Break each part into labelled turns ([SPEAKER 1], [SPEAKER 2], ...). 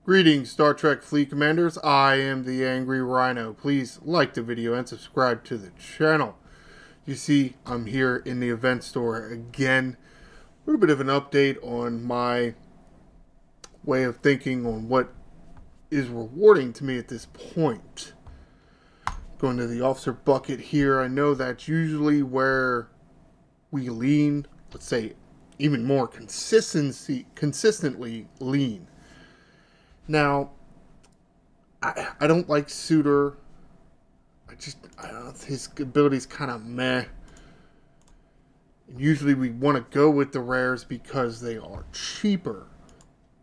[SPEAKER 1] Greetings, Star Trek Fleet Commanders. I am the Angry Rhino. Please like the video and subscribe to the channel. You see, I'm here in the event store again. A little bit of an update on my way of thinking on what is rewarding to me at this point. Going to the officer bucket here, I know that's usually where we lean, let's say even more consistently lean. Now, I don't like Suitor. I don't know, his ability's kind of meh. Usually we want to go with the rares because they are cheaper.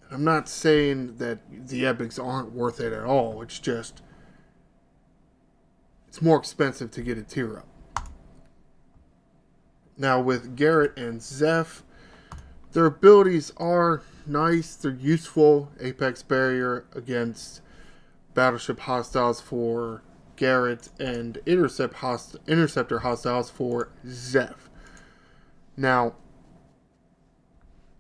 [SPEAKER 1] And I'm not saying that the epics aren't worth it at all. It's just, it's more expensive to get a tier up. Now with Garrett and Zeph, their abilities are nice. They're useful. Apex Barrier against Battleship Hostiles for Garrett and Interceptor Hostiles for Zeph. Now,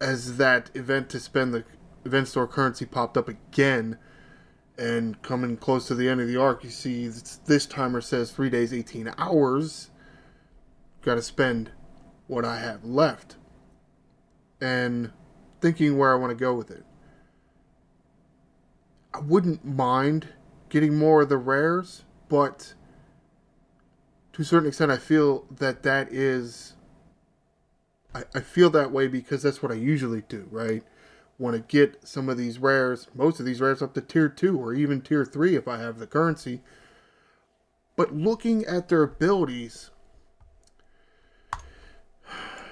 [SPEAKER 1] as that event to spend the event store currency popped up again, and coming close to the end of the arc, you see this timer says 3 days, 18 hours. Got to spend what I have left. And thinking where I want to go with it. I wouldn't mind getting more of the rares, but to a certain extent, I feel that is... I feel that way because that's what I usually do, right? Want to get some of these rares, most of these rares up to tier 2 or even tier 3 if I have the currency. But looking at their abilities,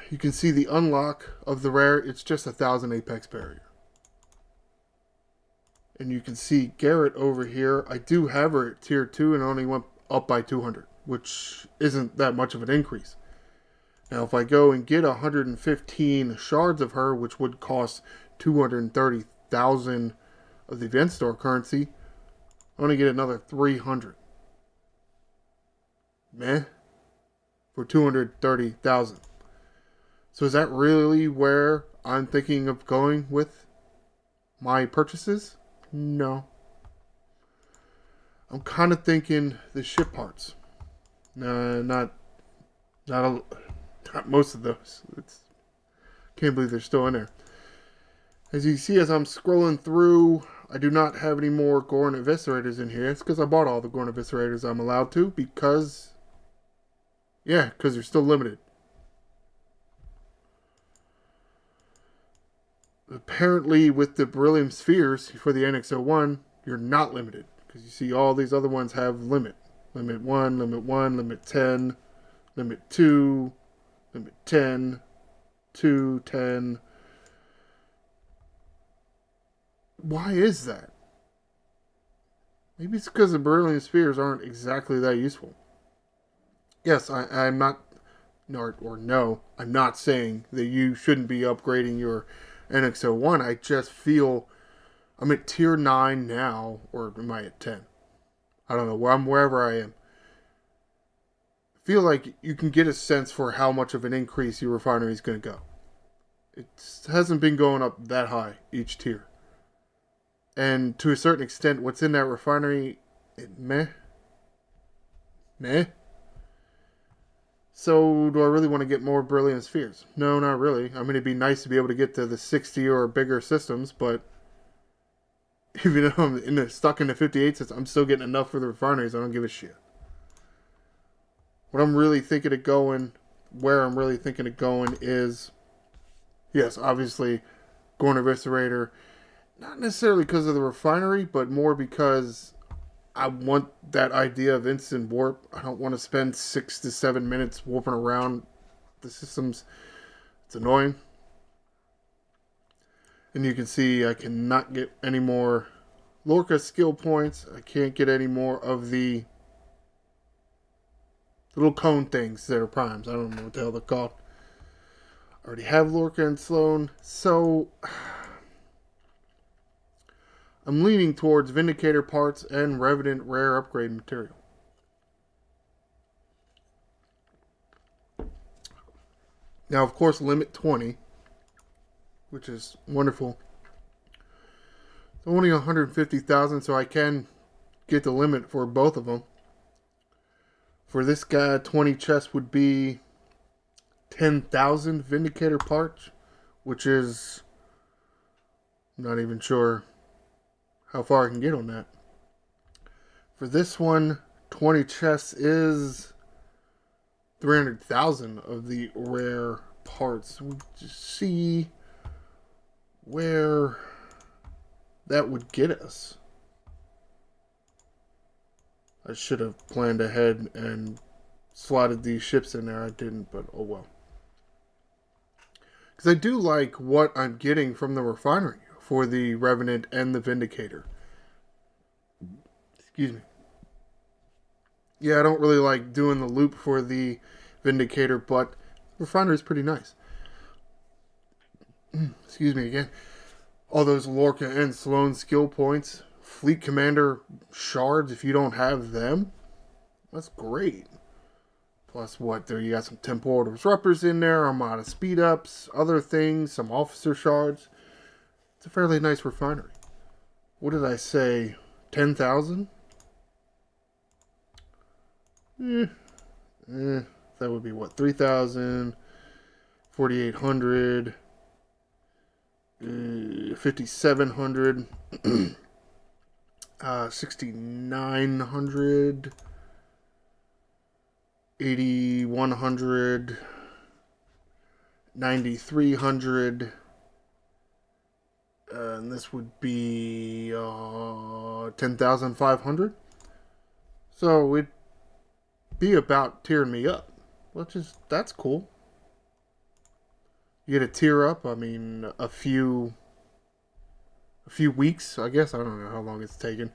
[SPEAKER 1] you can see the unlock of the rare, it's just 1,000 Apex Barrier. And you can see Garrett over here, I do have her at tier 2 and only went up by 200, which isn't that much of an increase. Now if I go and get 115 shards of her, which would cost 230,000 of the event store currency, I only get another 300. Meh. For 230,000. So is that really where I'm thinking of going with my purchases? No. I'm kind of thinking the ship parts. No, not most of those. Can't believe they're still in there. As you see, as I'm scrolling through, I do not have any more Gorviscerators in here. It's because I bought all the Gorviscerators I'm allowed to because they're still limited. Apparently, with the beryllium spheres for the NX-01, you're not limited. Because you see all these other ones have limit. Limit 1, limit 1, limit 10, limit 2, limit 10, 2, 10. Why is that? Maybe it's because the beryllium spheres aren't exactly that useful. Yes, I'm not, I'm not saying that you shouldn't be upgrading your NX-01. I just feel I'm at tier 9 now, or am I at 10? I don't know, wherever I am. I feel like you can get a sense for how much of an increase your refinery is going to go. It hasn't been going up that high each tier. And to a certain extent, what's in that refinery, meh. So, do I really want to get more beryllium spheres? No, not really. I mean, it'd be nice to be able to get to the 60 or bigger systems, but even though I'm stuck in the 58 system, I'm still getting enough for the refineries. I don't give a shit. What I'm really thinking of going, where I'm really thinking of going is, yes, obviously, Gorviscerator. Not necessarily because of the refinery, but more because I want that idea of instant warp. I don't want to spend 6 to 7 minutes warping around the systems. It's annoying. And you can see I cannot get any more Lorca skill points. I can't get any more of the little cone things that are primes. I don't know what the hell they're called. I already have Lorca and Sloan. So I'm leaning towards Vindicator parts and Revenant rare upgrade material. Now, of course, limit 20, which is wonderful. Only 150,000, so I can get the limit for both of them. For this guy, 20 chests would be 10,000 Vindicator parts, which is, I'm not even sure how far I can get on that. For this one, 20 chests is 300,000 of the rare parts. We'll just see where that would get us. I should have planned ahead and slotted these ships in there. I didn't, but oh well. Because I do like what I'm getting from the refinery for the Revenant and the Vindicator. Excuse me. Yeah, I don't really like doing the loop for the Vindicator, but Refinery is pretty nice. Excuse me again. All those Lorca and Sloan skill points. Fleet Commander shards, if you don't have them, that's great. Plus what, there you got some Temporal Disruptors in there, Armada speed ups, other things, some officer shards. It's a fairly nice refinery. What did I say? 10,000? That would be what? 3,000, 4,800, 5,700, 6,900, 8,100, 9,300, and this would be 10,500. So it'd be about tearing me up. That's cool. You get a tear up. I mean, a few weeks, I guess. I don't know how long it's taken.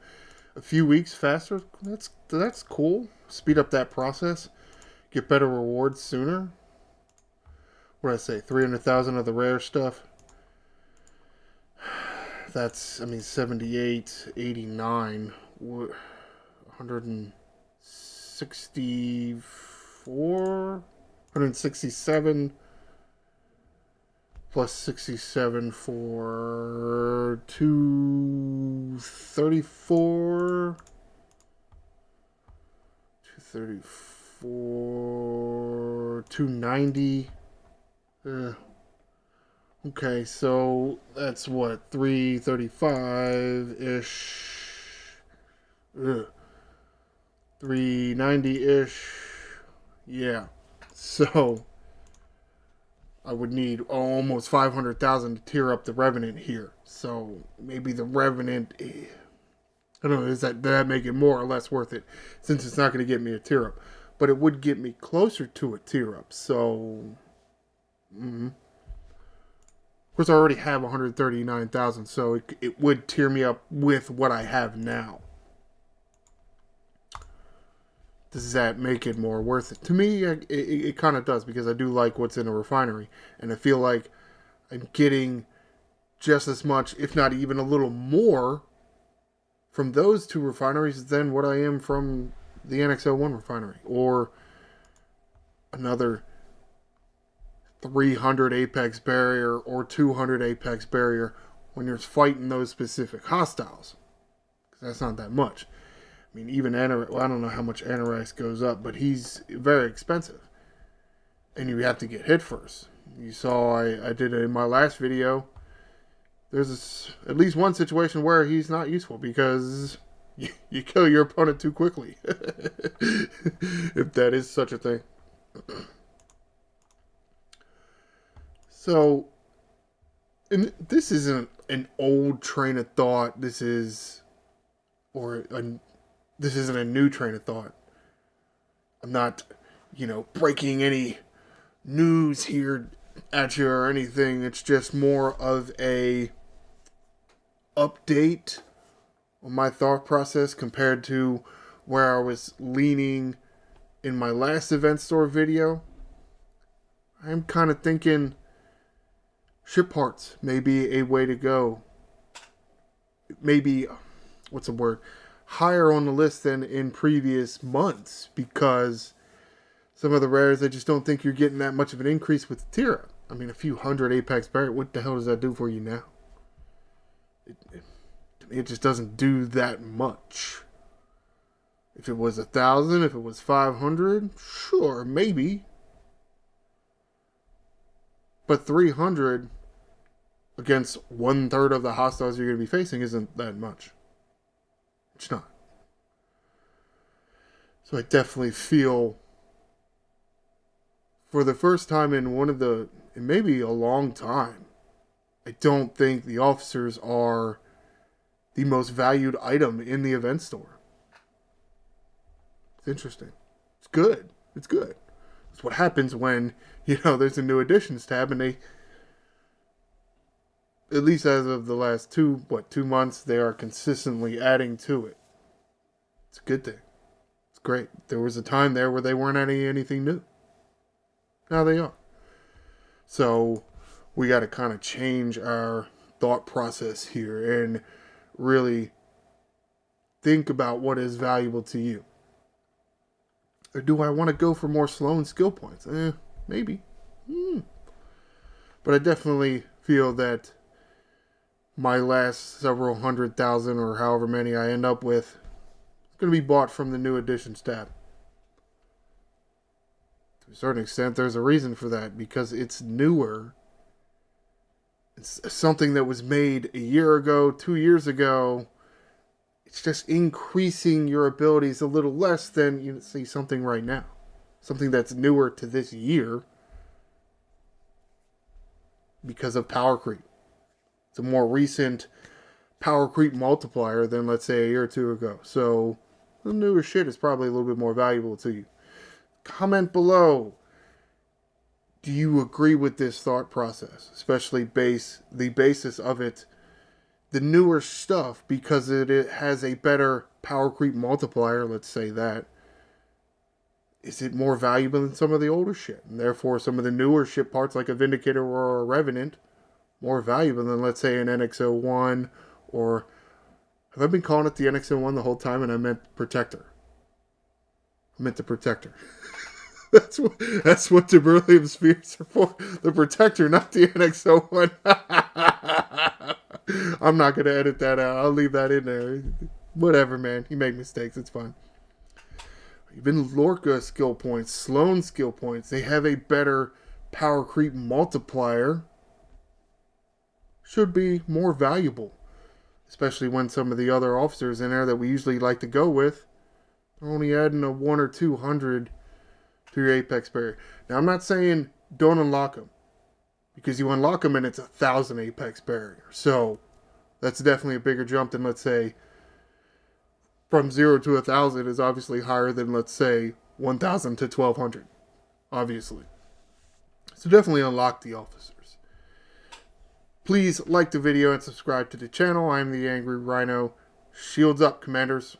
[SPEAKER 1] A few weeks faster. That's cool. Speed up that process. Get better rewards sooner. What did I say? 300,000 of the rare stuff. That's, 78, 89, 164, 167, plus 67 for 234, 290. Okay, so that's what, 335-ish, 390-ish, yeah. So I would need almost 500,000 to tear up the Revenant here. So maybe the Revenant, I don't know, does that make it more or less worth it? Since it's not going to get me a tear up. But it would get me closer to a tear up. So, of course, I already have 139,000. So it would tear me up with what I have now. Does that make it more worth it? To me, it kind of does, because I do like what's in a refinery. And I feel like I'm getting just as much, if not even a little more, from those two refineries than what I am from the NX-01 refinery. Or another 300 Apex Barrier or 200 Apex Barrier when you're fighting those specific hostiles. Because that's not that much. I mean, even Anorax, well, I don't know how much Anorax goes up, but he's very expensive. And you have to get hit first. You saw I did it in my last video. There's at least one situation where he's not useful because you kill your opponent too quickly. If that is such a thing. So, and this isn't an old train of thought. This isn't a new train of thought. I'm not, breaking any news here at you or anything. It's just more of a update on my thought process compared to where I was leaning in my last event store video. I'm kind of thinking ship parts may be a way to go. Maybe, what's the word? Higher on the list than in previous months, because some of the rares, I just don't think you're getting that much of an increase with the tier up. I mean, a few hundred Apex Barrier, what the hell does that do for you now? To me, it just doesn't do that much. If it was 1,000, if it was 500, sure, maybe. But 300 against 1/3 of the hostiles you're going to be facing isn't that much. It's not. So I definitely feel, for the first time in maybe a long time, I don't think the officers are the most valued item in the event store. It's interesting. It's good. It's good. It's what happens when, there's a new additions tab and they, at least as of the last 2 months, they are consistently adding to it. It's a good thing. It's great. There was a time there where they weren't adding anything new. Now they are. So we got to kind of change our thought process here and really think about what is valuable to you. Or do I want to go for more slow and skill points? Maybe. But I definitely feel that my last several 100,000 or however many I end up with is going to be bought from the new additions tab. To a certain extent, there's a reason for that, because it's newer. It's something that was made a year ago, 2 years ago. It's just increasing your abilities a little less than you see something right now. Something that's newer to this year because of power creep. It's a more recent power creep multiplier than, let's say, a year or two ago. So the newer shit is probably a little bit more valuable to you. Comment below. Do you agree with this thought process? Especially the basis of it. The newer stuff, because it has a better power creep multiplier, let's say that. Is it more valuable than some of the older shit? And therefore, some of the newer shit parts, like a Vindicator or a Revenant, more valuable than, let's say, an NX-01, or... Have I been calling it the NX-01 the whole time and I meant Protector? I meant the Protector. That's what the beryllium spheres are for. The Protector, not the NX-01. I'm not going to edit that out. I'll leave that in there. Whatever, man. You make mistakes. It's fine. Even Lorca skill points, Sloan skill points, they have a better power creep multiplier. Should be more valuable. Especially when some of the other officers in there that we usually like to go with are only adding a 100 or 200 to your apex barrier. Now, I'm not saying don't unlock them, because you unlock them and it's 1,000 apex barrier. So that's definitely a bigger jump than, let's say, from 0 to 1,000 is obviously higher than, let's say, 1,000 to 1,200. Obviously. So definitely unlock the officers. Please like the video and subscribe to the channel. I'm the Angry Rhino. Shields up, Commanders.